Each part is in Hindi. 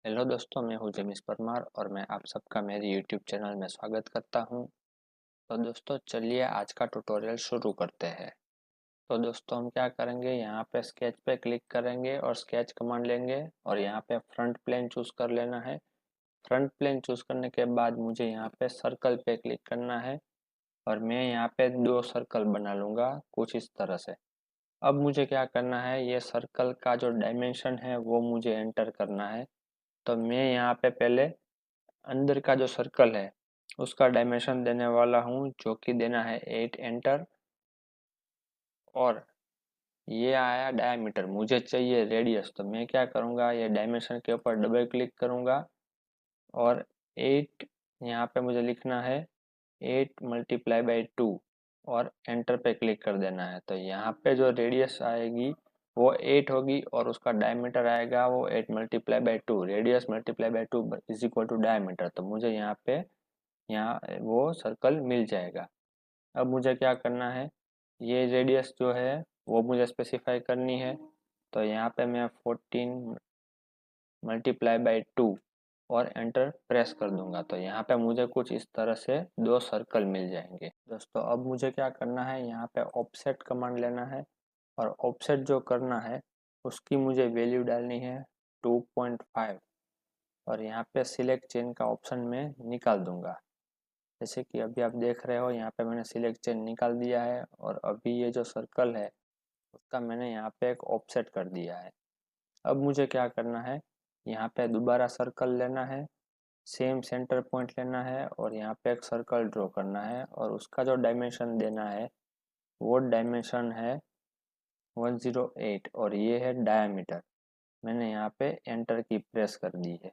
हेलो दोस्तों, मैं हूं जेमिस परमार और मैं आप सबका मेरे यूट्यूब चैनल में स्वागत करता हूं। तो दोस्तों चलिए आज का ट्यूटोरियल शुरू करते हैं। तो दोस्तों हम क्या करेंगे, यहाँ पे स्केच पे क्लिक करेंगे और स्केच कमांड लेंगे और यहाँ पे फ्रंट प्लेन चूज कर लेना है। फ्रंट प्लेन चूज करने के बाद मुझे यहाँ पे सर्कल पे क्लिक करना है और मैं यहाँ पे दो सर्कल बना लूँगा कुछ इस तरह से। अब मुझे क्या करना है, ये सर्कल का जो डायमेंशन है वो मुझे एंटर करना है। तो मैं यहाँ पे पहले अंदर का जो सर्कल है उसका डायमेंशन देने वाला हूँ, जो कि देना है 8 एंटर। और ये आया डायमीटर, मुझे चाहिए रेडियस, तो मैं क्या करूँगा, ये डायमेंशन के ऊपर डबल क्लिक करूँगा और 8 यहाँ पे मुझे लिखना है 8 × 2 और एंटर पे क्लिक कर देना है। तो यहाँ पे जो रेडियस आएगी वो 8 होगी और उसका डायमीटर आएगा वो 8 × 2, radius multiply by 2 is equal to diameter. तो मुझे यहाँ वो सर्कल मिल जाएगा। अब मुझे क्या करना है, ये रेडियस जो है वो मुझे स्पेसिफाई करनी है। तो यहाँ पे मैं 14 × 2 और एंटर प्रेस कर दूंगा। तो यहाँ पे मुझे कुछ इस तरह से दो सर्कल मिल जाएंगे। दोस्तों अब मुझे क्या करना है, यहाँ पे ऑफसेट कमांड लेना है और ऑफसेट जो करना है उसकी मुझे वैल्यू डालनी है 2.5 और यहाँ पे सिलेक्ट चेन का ऑप्शन में निकाल दूंगा। जैसे कि अभी आप देख रहे हो, यहाँ पे मैंने सिलेक्ट चेन निकाल दिया है और अभी ये जो सर्कल है उसका मैंने यहाँ पे एक ऑफसेट कर दिया है। अब मुझे क्या करना है, यहाँ पे दोबारा सर्कल लेना है, सेम सेंटर पॉइंट लेना है और यहाँ पे एक सर्कल ड्रॉ करना है और उसका जो डायमेंशन देना है वो डायमेंशन है 108 और ये है डायमीटर। मैंने यहाँ पे एंटर की प्रेस कर दी है।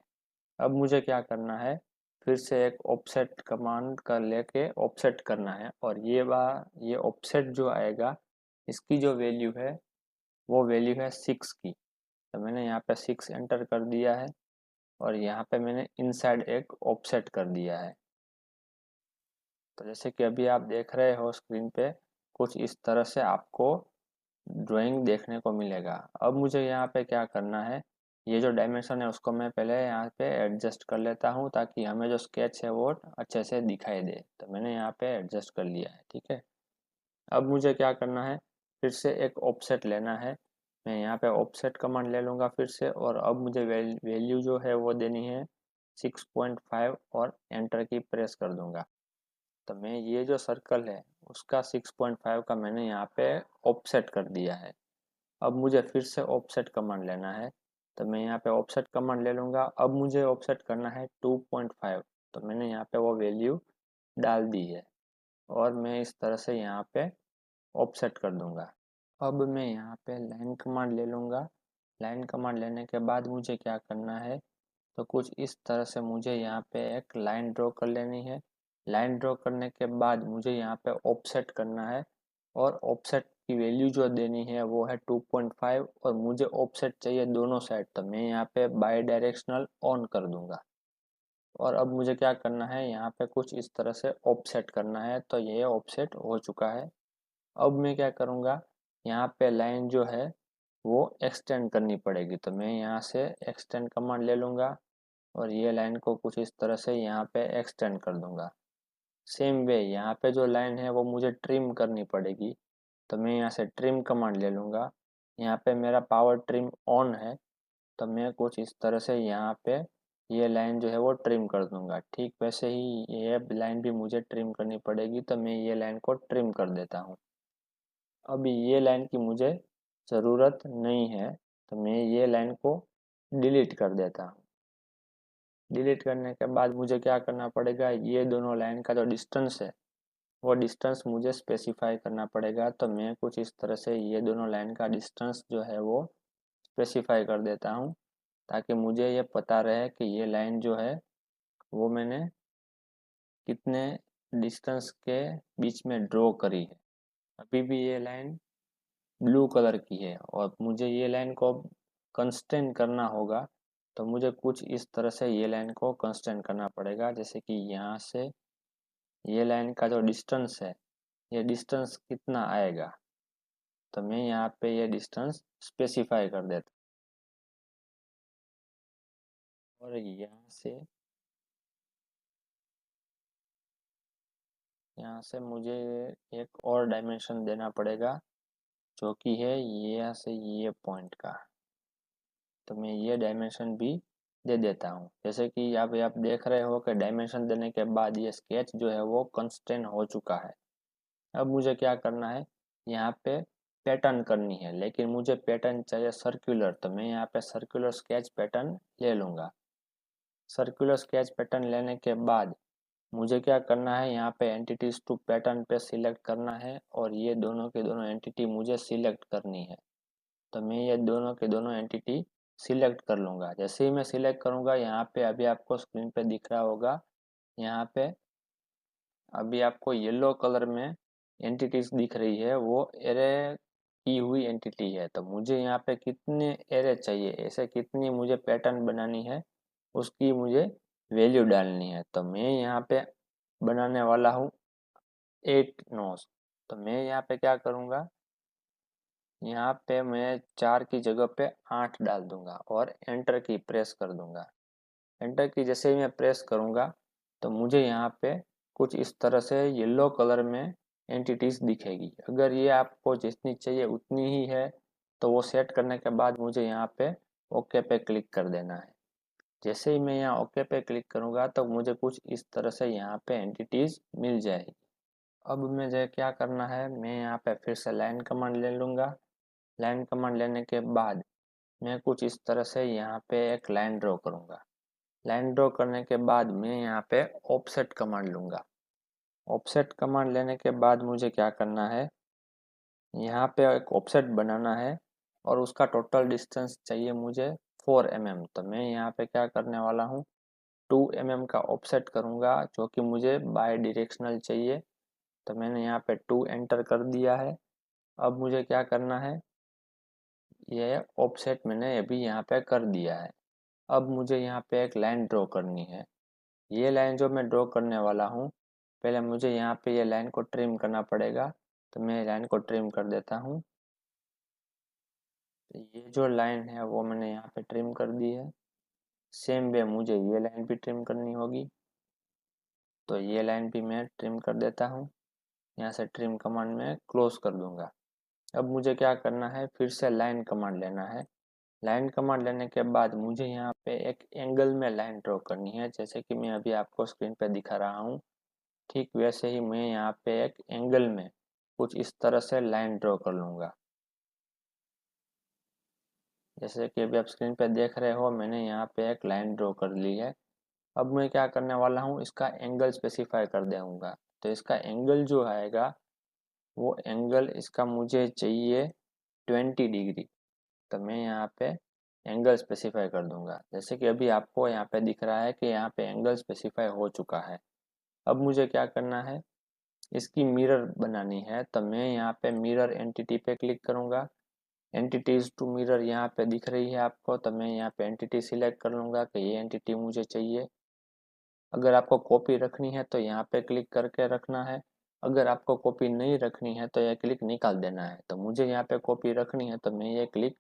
अब मुझे क्या करना है, फिर से एक ऑफसेट कमांड का लेके ऑफसेट करना है और ये ऑफसेट जो आएगा इसकी जो वैल्यू है वो वैल्यू है 6 की। तो मैंने यहाँ पे 6 एंटर कर दिया है और यहाँ पे मैंने इनसाइड एक ऑफसेट कर दिया है। तो जैसे कि अभी आप देख रहे हो स्क्रीन पे, कुछ इस तरह से आपको ड्राइंग देखने को मिलेगा। अब मुझे यहाँ पे क्या करना है, ये जो डायमेंशन है उसको मैं पहले यहाँ पे एडजस्ट कर लेता हूँ ताकि हमें जो स्केच है वो अच्छे से दिखाई दे। तो मैंने यहाँ पे एडजस्ट कर लिया है, ठीक है। अब मुझे क्या करना है, फिर से एक ऑफसेट लेना है। मैं यहाँ पे ऑफसेट कमांड ले लूँगा फिर से और अब मुझे वैल्यू जो है वो देनी है 6.5 और एंटर की प्रेस कर दूंगा। तो मैं ये जो सर्कल है उसका 6.5 का मैंने यहाँ पे ऑफसेट कर दिया है। अब मुझे फिर से ऑफसेट कमांड लेना है। तो मैं यहाँ पे ऑफसेट कमांड ले लूँगा। अब मुझे ऑफसेट करना है 2.5। तो मैंने यहाँ पे वो वैल्यू डाल दी है और मैं इस तरह से यहाँ पे ऑफसेट कर दूंगा। अब मैं यहाँ पे लाइन कमांड ले लूँगा। लाइन कमांड लेने के बाद मुझे क्या करना है, तो कुछ इस तरह से मुझे यहाँ पे एक लाइन ड्रॉ कर लेनी है। लाइन ड्रॉ करने के बाद मुझे यहाँ पे ऑफसेट करना है और ऑफसेट की वैल्यू जो देनी है वो है 2.5 और मुझे ऑफसेट चाहिए दोनों साइड। तो मैं यहाँ पे बाई डायरेक्शनल ऑन कर दूंगा और अब मुझे क्या करना है, यहाँ पे कुछ इस तरह से ऑफसेट करना है। तो ये ऑफसेट हो चुका है। अब मैं क्या करूँगा, यहाँ पे लाइन जो है वो एक्सटेंड करनी पड़ेगी। तो मैं यहाँ से एक्सटेंड कमांड ले लूँगा और ये लाइन को कुछ इस तरह से यहाँ पे एक्सटेंड कर दूंगा। सेम वे यहाँ पे जो लाइन है वो मुझे ट्रिम करनी पड़ेगी। तो मैं यहाँ से ट्रिम कमांड ले लूँगा। यहाँ पे मेरा पावर ट्रिम ऑन है तो मैं कुछ इस तरह से यहाँ पे ये लाइन जो है वो ट्रिम कर दूंगा। ठीक वैसे ही ये लाइन भी मुझे ट्रिम करनी पड़ेगी। तो मैं ये लाइन को ट्रिम कर देता हूँ। अभी ये लाइन की मुझे ज़रूरत नहीं है तो मैं ये लाइन को डिलीट कर देता हूँ। डिलीट करने के बाद मुझे क्या करना पड़ेगा, ये दोनों लाइन का जो डिस्टेंस है वो डिस्टेंस मुझे स्पेसिफाई करना पड़ेगा। तो मैं कुछ इस तरह से ये दोनों लाइन का डिस्टेंस जो है वो स्पेसिफाई कर देता हूँ ताकि मुझे ये पता रहे कि ये लाइन जो है वो मैंने कितने डिस्टेंस के बीच में ड्रॉ करी है। अभी भी ये लाइन ब्लू कलर की है और मुझे ये लाइन को कंस्टेंट करना होगा। तो मुझे कुछ इस तरह से ये लाइन को कंस्टेंट करना पड़ेगा। जैसे कि यहाँ से ये लाइन का जो डिस्टेंस है, ये डिस्टेंस कितना आएगा, तो मैं यहाँ पे ये डिस्टेंस स्पेसिफाई कर देता और यहाँ से मुझे एक और डायमेंशन देना पड़ेगा, जो कि है यहाँ से ये पॉइंट का। तो मैं ये डायमेंशन भी दे देता हूँ। जैसे कि आप देख रहे हो कि डायमेंशन देने के बाद ये स्केच जो है वो कंस्ट्रेन हो चुका है। अब मुझे क्या करना है, यहाँ पे पैटर्न करनी है, लेकिन मुझे पैटर्न चाहिए सर्कुलर। तो मैं यहाँ पे सर्कुलर स्केच पैटर्न ले लूँगा। सर्कुलर स्केच पैटर्न लेने के बाद मुझे क्या करना है, यहाँ पे एंटिटीज टू पैटर्न पे सिलेक्ट करना है और ये दोनों के दोनों एंटिटी मुझे सिलेक्ट करनी है। तो मैं ये दोनों के दोनों एंटिटी सिलेक्ट कर लूँगा। जैसे ही मैं सिलेक्ट करूँगा, यहाँ पे अभी आपको स्क्रीन पे दिख रहा होगा, यहाँ पे अभी आपको येलो कलर में एंटिटीज दिख रही है, वो एरे की हुई एंटिटी है। तो मुझे यहाँ पे कितने एरे चाहिए, ऐसे कितनी मुझे पैटर्न बनानी है, उसकी मुझे वैल्यू डालनी है। तो मैं यहाँ पे बनाने वाला हूँ 8 नोज। तो मैं यहाँ पे क्या करूँगा, यहाँ पे मैं 4 की जगह पे 8 डाल दूंगा और एंटर की प्रेस कर दूंगा। एंटर की जैसे ही मैं प्रेस करूँगा, तो मुझे यहाँ पे कुछ इस तरह से येलो कलर में एंटिटीज दिखेगी। अगर ये आपको जितनी चाहिए उतनी ही है, तो वो सेट करने के बाद मुझे यहाँ पे ओके पे क्लिक कर देना है। जैसे ही मैं यहाँ ओके पे क्लिक करूँगा, तो मुझे कुछ इस तरह से यहाँ पे एंटिटीज मिल जाएगी। अब मुझे क्या करना है, मैं यहाँ पे फिर से लाइन कमांड ले लूँगा। लाइन कमांड लेने के बाद मैं कुछ इस तरह से यहाँ पे एक लाइन ड्रॉ करूँगा। लाइन ड्रॉ करने के बाद मैं यहाँ पे ऑफसेट कमांड लूँगा। ऑफसेट कमांड लेने के बाद मुझे क्या करना है, यहाँ पे एक ऑफसेट बनाना है और उसका टोटल डिस्टेंस चाहिए मुझे 4 mm। तो मैं यहाँ पे क्या करने वाला हूँ, 2 mm का ऑफसेट करूँगा, जो कि मुझे बाय डायरेक्शनल चाहिए। तो मैंने यहाँ पे 2 एंटर कर दिया है। अब मुझे क्या करना है, ये ऑफसेट मैंने अभी यहाँ पे कर दिया है। अब मुझे यहाँ पे एक लाइन ड्रॉ करनी है। ये लाइन जो मैं ड्रॉ करने वाला हूँ, पहले मुझे यहाँ पे ये लाइन को ट्रिम करना पड़ेगा। तो मैं लाइन को ट्रिम कर देता हूँ। तो ये जो लाइन है वो मैंने यहाँ पे ट्रिम कर दी है। सेम वे मुझे ये लाइन भी ट्रिम करनी होगी। तो ये लाइन भी मैं ट्रिम कर देता हूँ। यहाँ से ट्रिम कमांड में क्लोज कर दूंगा। अब मुझे क्या करना है, फिर से लाइन कमांड लेना है। लाइन कमांड लेने के बाद मुझे यहाँ पे एक एंगल में लाइन ड्रॉ करनी है, जैसे कि मैं अभी आपको स्क्रीन पे दिखा रहा हूँ। ठीक वैसे ही मैं यहाँ पे एक एंगल में कुछ इस तरह से लाइन ड्रॉ कर लूँगा। जैसे कि अभी आप स्क्रीन पे देख रहे हो, मैंने यहाँ पे एक लाइन ड्रॉ कर ली है। अब मैं क्या करने वाला हूँ, इसका एंगल स्पेसिफाई कर दूँगा। तो इसका एंगल जो आएगा, वो एंगल इसका मुझे चाहिए 20 डिग्री। तो मैं यहाँ पे एंगल स्पेसिफाई कर दूंगा। जैसे कि अभी आपको यहाँ पे दिख रहा है कि यहाँ पे एंगल स्पेसिफाई हो चुका है। अब मुझे क्या करना है, इसकी मिरर बनानी है। तो मैं यहाँ पे मिरर एंटिटी पे क्लिक करूँगा। एंटिटीज टू मिरर यहाँ पे दिख रही है आपको, तो मैं यहाँ पे एंटिटी सिलेक्ट कर लूँगा कि ये एंटिटी मुझे चाहिए। अगर आपको कॉपी रखनी है तो यहाँ पे क्लिक करके रखना है। अगर आपको कॉपी नहीं रखनी है तो यह क्लिक निकाल देना है। तो मुझे यहाँ पे कॉपी रखनी है, तो मैं ये क्लिक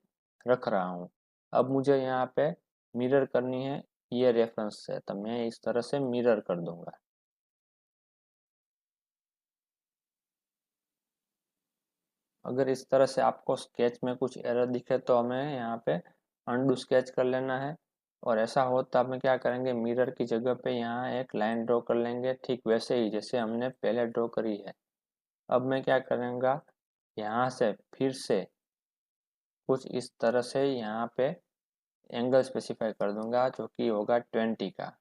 रख रहा हूँ। अब मुझे यहाँ पे मिरर करनी है ये रेफरेंस से, तो मैं इस तरह से मिरर कर दूंगा। अगर इस तरह से आपको स्केच में कुछ एरर दिखे, तो हमें यहाँ पे अनडू स्केच कर लेना है। और ऐसा हो तो हमें क्या करेंगे, मिरर की जगह पे यहाँ एक लाइन ड्रॉ कर लेंगे, ठीक वैसे ही जैसे हमने पहले ड्रॉ करी है। अब मैं क्या करूँगा, यहाँ से फिर से कुछ इस तरह से यहाँ पे एंगल स्पेसिफाई कर दूंगा, जो कि होगा 20 का।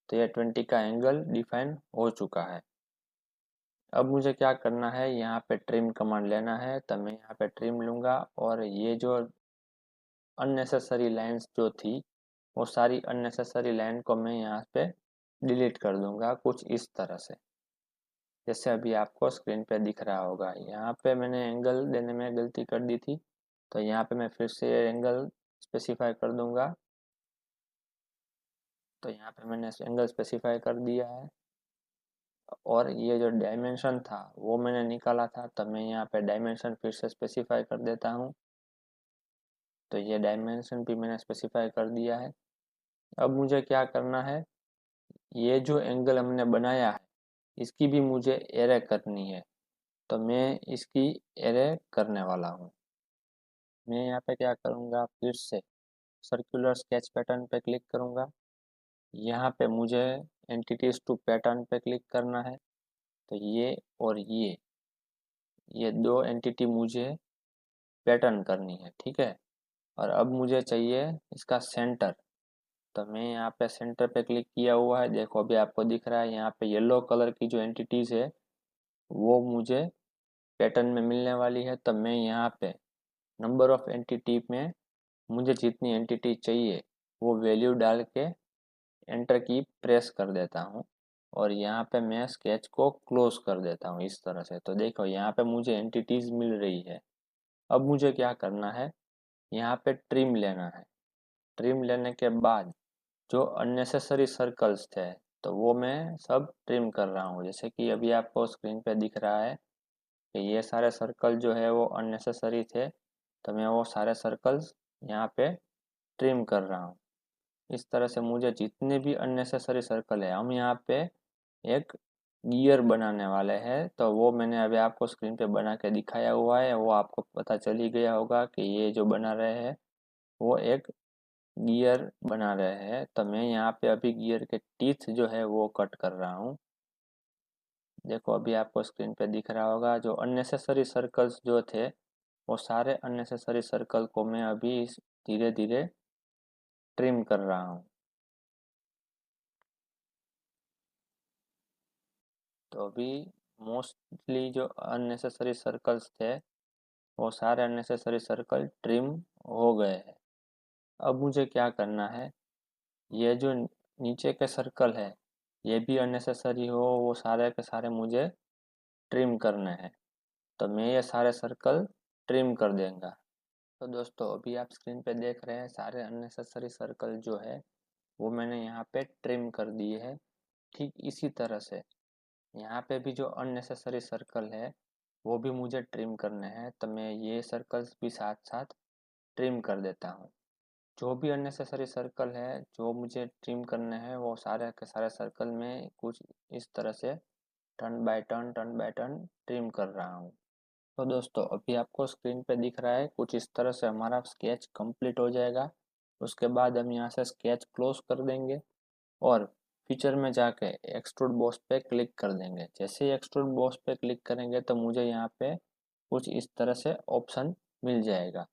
तो ये 20 का एंगल डिफाइन हो चुका है। अब मुझे क्या करना है, यहाँ पे ट्रिम कमांड लेना है। तो मैं यहाँ पे ट्रिम लूँगा और ये जो अननेसेसरी लाइंस जो थी, वो सारी अननेसेसरी लाइन को मैं यहाँ पे डिलीट कर दूंगा कुछ इस तरह से, जैसे अभी आपको स्क्रीन पे दिख रहा होगा। यहाँ पे मैंने एंगल देने में गलती कर दी थी, तो यहाँ पे मैं फिर से एंगल स्पेसिफाई कर दूंगा। तो यहाँ पे मैंने एंगल स्पेसिफाई कर दिया है और ये जो डायमेंशन था वो मैंने निकाला था। तो मैं यहाँ पे डायमेंशन फिर से स्पेसिफाई कर देता हूँ। तो ये डायमेंशन भी मैंने स्पेसिफाई कर दिया है। अब मुझे क्या करना है, ये जो एंगल हमने बनाया है इसकी भी मुझे एरे करनी है। तो मैं इसकी एरे करने वाला हूँ। मैं यहाँ पे क्या करूँगा, फिर से सर्कुलर स्केच पैटर्न पे क्लिक करूँगा। यहाँ पे मुझे एंटिटीज टू पैटर्न पे क्लिक करना है। तो ये और ये दो एंटिटी मुझे पैटर्न करनी है, ठीक है। और अब मुझे चाहिए इसका सेंटर। तो मैं यहाँ पे सेंटर पे क्लिक किया हुआ है, देखो अभी आपको दिख रहा है यहाँ पे येलो कलर की जो एंटिटीज है वो मुझे पैटर्न में मिलने वाली है। तो मैं यहाँ पे नंबर ऑफ एंटिटी में मुझे जितनी एंटिटी चाहिए वो वैल्यू डाल के एंटर की प्रेस कर देता हूँ। और यहाँ पे मैं स्केच को क्लोज कर देता हूँ इस तरह से। तो देखो यहाँ पे मुझे एंटिटीज मिल रही है। अब मुझे क्या करना है, यहाँ पे ट्रिम लेना है। ट्रिम लेने के बाद जो अननेसेसरी सर्कल्स थे तो वो मैं सब ट्रिम कर रहा हूँ। जैसे कि अभी आपको स्क्रीन पे दिख रहा है कि ये सारे सर्कल जो है वो अननेसेसरी थे, तो मैं वो सारे सर्कल्स यहाँ पे ट्रिम कर रहा हूँ। इस तरह से मुझे जितने भी अननेसेसरी सर्कल है, हम यहाँ पे एक गियर बनाने वाले हैं। तो वो मैंने अभी आपको स्क्रीन पे बना के दिखाया हुआ है, वो आपको पता चल ही गया होगा कि ये जो बना रहे हैं वो एक गियर बना रहे हैं। तो मैं यहाँ पे अभी गियर के टीथ जो है वो कट कर रहा हूँ। देखो अभी आपको स्क्रीन पे दिख रहा होगा जो अननेसेसरी सर्कल्स जो थे वो सारे अननेसेसरी सर्कल को मैं अभी धीरे धीरे ट्रिम कर रहा हूँ। तो अभी मोस्टली जो अननेसेसरी सर्कल्स थे वो सारे अननेसेसरी सर्कल ट्रिम हो गए हैं। अब मुझे क्या करना है, ये जो नीचे के सर्कल है ये भी अननेसेसरी हो वो सारे के सारे मुझे ट्रिम करने हैं। तो मैं ये सारे सर्कल ट्रिम कर देंगे। तो दोस्तों अभी आप स्क्रीन पे देख रहे हैं सारे अननेसेसरी सर्कल जो है वो मैंने यहाँ पे ट्रिम कर दिए हैं। ठीक इसी तरह से यहाँ पे भी जो अननेसेसरी सर्कल है वो भी मुझे ट्रिम करने हैं। तो मैं ये सर्कल्स भी साथ साथ ट्रिम कर देता हूँ। जो भी अननेसेसरी सर्कल है जो मुझे ट्रिम करने हैं वो सारे के सारे सर्कल में कुछ इस तरह से टर्न बाय टर्न ट्रिम कर रहा हूँ। तो दोस्तों अभी आपको स्क्रीन पे दिख रहा है कुछ इस तरह से हमारा स्केच कंप्लीट हो जाएगा। उसके बाद हम यहाँ से स्केच क्लोज कर देंगे और फीचर में जाके एक्सट्रूड बॉस पे क्लिक कर देंगे। जैसे ही एक्सट्रूड बॉस पे क्लिक करेंगे तो मुझे यहाँ पे कुछ इस तरह से ऑप्शन मिल जाएगा।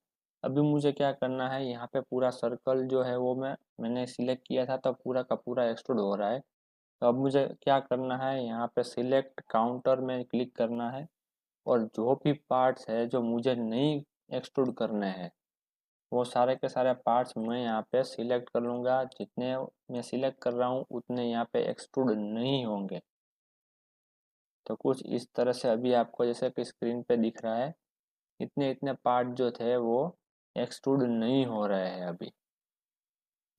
अभी मुझे क्या करना है, यहाँ पे पूरा सर्कल जो है वो मैंने सिलेक्ट किया था तो पूरा का पूरा एक्सट्रूड हो रहा है। तो अब मुझे क्या करना है, यहाँ पे सिलेक्ट काउंटर में क्लिक करना है और जो भी पार्ट्स है जो मुझे नहीं एक्सट्रूड करने हैं वो सारे के सारे पार्ट्स मैं यहाँ पे सिलेक्ट कर लूँगा। जितने मैं सिलेक्ट कर रहा हूँ उतने यहाँ पे एक्सट्रूड नहीं होंगे। तो कुछ इस तरह से अभी आपको जैसे कि स्क्रीन पे दिख रहा है इतने इतने पार्ट जो थे वो एक्सट्रूड नहीं हो रहे हैं। अभी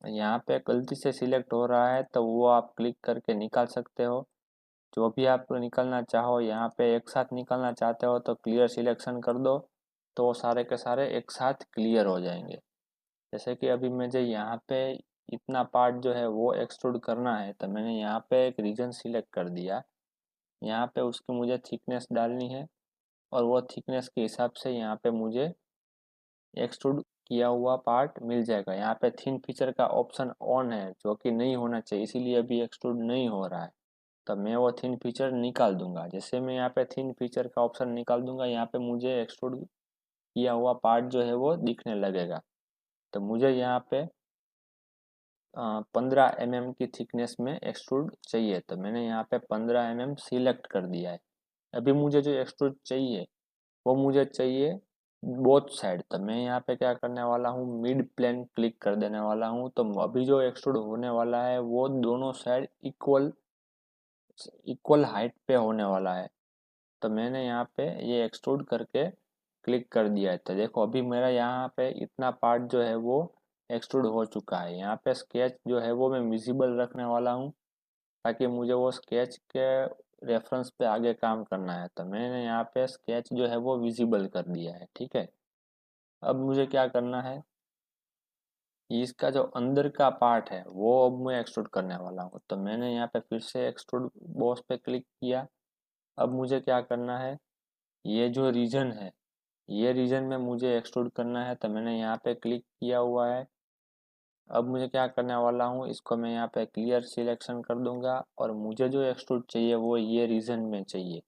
यहाँ पे गलती से सिलेक्ट हो रहा है तो वो आप क्लिक करके निकाल सकते हो। जो भी आप निकालना चाहो, यहाँ पे एक साथ निकालना चाहते हो तो क्लियर सिलेक्शन कर दो तो वो सारे के सारे एक साथ क्लियर हो जाएंगे। जैसे कि अभी मुझे यहाँ पे इतना पार्ट जो है वो एक्सट्रूड करना है तो मैंने यहाँ पे एक रीजन सिलेक्ट कर दिया। यहाँ पे उसकी मुझे थिकनेस डालनी है और वो थिकनेस के हिसाब से यहाँ पे मुझे एक्सट्रूड किया हुआ पार्ट मिल जाएगा। यहाँ पे थिन फीचर का ऑप्शन ऑन है जो कि नहीं होना चाहिए, इसीलिए अभी एक्सट्रूड नहीं हो रहा है। तो मैं वो थिन फीचर निकाल दूंगा। जैसे मैं यहाँ पे थिन फीचर का ऑप्शन निकाल दूंगा यहाँ पे मुझे एक्सट्रूड किया हुआ पार्ट जो है वो दिखने लगेगा। तो मुझे यहाँ पे 15 mm की थिकनेस में एक्सट्रूड चाहिए तो मैंने यहाँ पे 15 mm सिलेक्ट कर दिया है। अभी मुझे जो एक्सट्रूड चाहिए वो मुझे चाहिए बोथ साइड। तो मैं यहाँ पे क्या करने वाला हूँ, मिड प्लेन क्लिक कर देने वाला हूँ। तो अभी जो एक्सट्रूड होने वाला है वो दोनों साइड इक्वल इक्वल हाइट पे होने वाला है। तो मैंने यहाँ पे ये एक्सट्रूड करके क्लिक कर दिया है। तो देखो अभी मेरा यहाँ पे इतना पार्ट जो है वो एक्सट्रूड हो चुका है। यहाँ पे स्केच जो है वो मैं विजिबल रखने वाला हूँ ताकि मुझे वो स्केच के रेफरेंस पे आगे काम करना है। तो मैंने यहाँ पे स्केच जो है वो विजिबल कर दिया है, ठीक है। अब मुझे क्या करना है, इसका जो अंदर का पार्ट है वो अब मैं एक्सट्रूड करने वाला हूँ। तो मैंने यहाँ पे फिर से एक्सट्रूड बॉस पे क्लिक किया। अब मुझे क्या करना है, ये जो रीजन है ये रीजन में मुझे एक्सट्रूड करना है। तो मैंने यहाँ पे क्लिक किया हुआ है। अब मुझे क्या करने वाला हूँ, इसको मैं यहाँ पे क्लियर सिलेक्शन कर दूंगा और मुझे जो एक्सट्रूड चाहिए वो ये रीजन में चाहिए।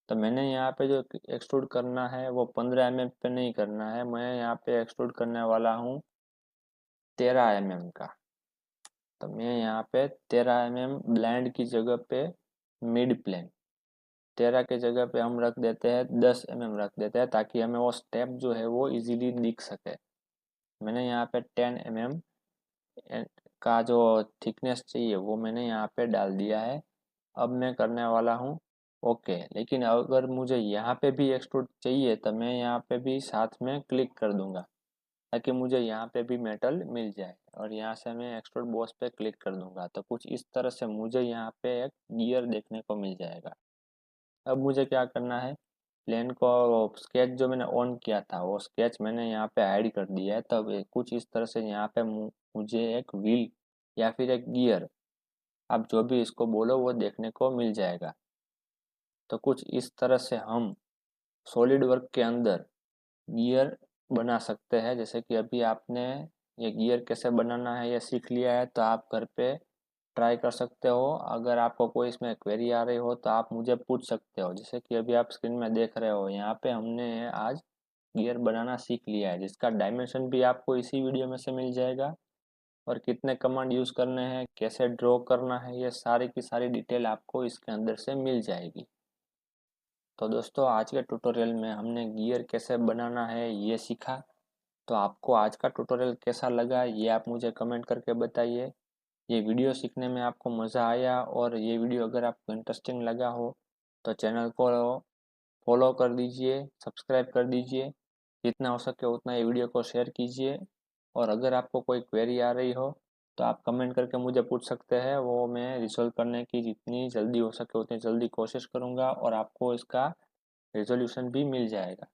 तो मैंने यहाँ पे जो एक्सट्रूड करना है वो 15 mm पे नहीं करना है, मैं यहाँ पे एक्सट्रूड करने वाला हूँ 13 mm का। तो मैं यहाँ पे 13 mm ब्लेंड की जगह पे मिड प्लेन 13 के जगह पे हम रख देते हैं 10 mm रख देते हैं, ताकि हमें वो स्टेप जो है वो इजीली दिख सके। मैंने यहाँ पे 10 mm का जो थिकनेस चाहिए वो मैंने यहाँ पे डाल दिया है। अब मैं करने वाला हूँ ओके। लेकिन अगर मुझे यहाँ पे भी एक्सट्रूड चाहिए तो मैं यहाँ पे भी साथ में क्लिक कर दूंगा, ताकि मुझे यहाँ पे भी मेटल मिल जाए। और यहाँ से मैं एक्सट्रूड बॉस पे क्लिक कर दूंगा तो कुछ इस तरह से मुझे यहाँ पे एक गियर देखने को मिल जाएगा। अब मुझे क्या करना है, प्लेन को स्केच जो मैंने ऑन किया था वो स्केच मैंने यहाँ पे ऐड कर दिया है। तब कुछ इस तरह से यहाँ पे मुझे एक व्हील या फिर एक गियर, आप जो भी इसको बोलो, वो देखने को मिल जाएगा। तो कुछ इस तरह से हम सॉलिड वर्क के अंदर गियर बना सकते हैं। जैसे कि अभी आपने ये गियर कैसे बनाना है ये सीख लिया है, तो आप घर पे ट्राई कर सकते हो। अगर आपको कोई इसमें क्वेरी आ रही हो तो आप मुझे पूछ सकते हो। जैसे कि अभी आप स्क्रीन में देख रहे हो, यहाँ पे हमने आज गियर बनाना सीख लिया है, जिसका डायमेंशन भी आपको इसी वीडियो में से मिल जाएगा। और कितने कमांड यूज़ करने हैं, कैसे ड्रॉ करना है, ये सारी की सारी डिटेल आपको इसके अंदर से मिल जाएगी। तो दोस्तों आज के ट्यूटोरियल में हमने गियर कैसे बनाना है ये सीखा। तो आपको आज का ट्यूटोरियल कैसा लगा ये आप मुझे कमेंट करके बताइए। ये वीडियो सीखने में आपको मज़ा आया और ये वीडियो अगर आपको इंटरेस्टिंग लगा हो तो चैनल को फॉलो कर दीजिए, सब्सक्राइब कर दीजिए। जितना हो सके उतना ये वीडियो को शेयर कीजिए। और अगर आपको कोई क्वेरी आ रही हो तो आप कमेंट करके मुझे पूछ सकते हैं, वो मैं रिजॉल्व करने की जितनी जल्दी हो सके उतनी जल्दी कोशिश करूँगा और आपको इसका रिजोल्यूशन भी मिल जाएगा।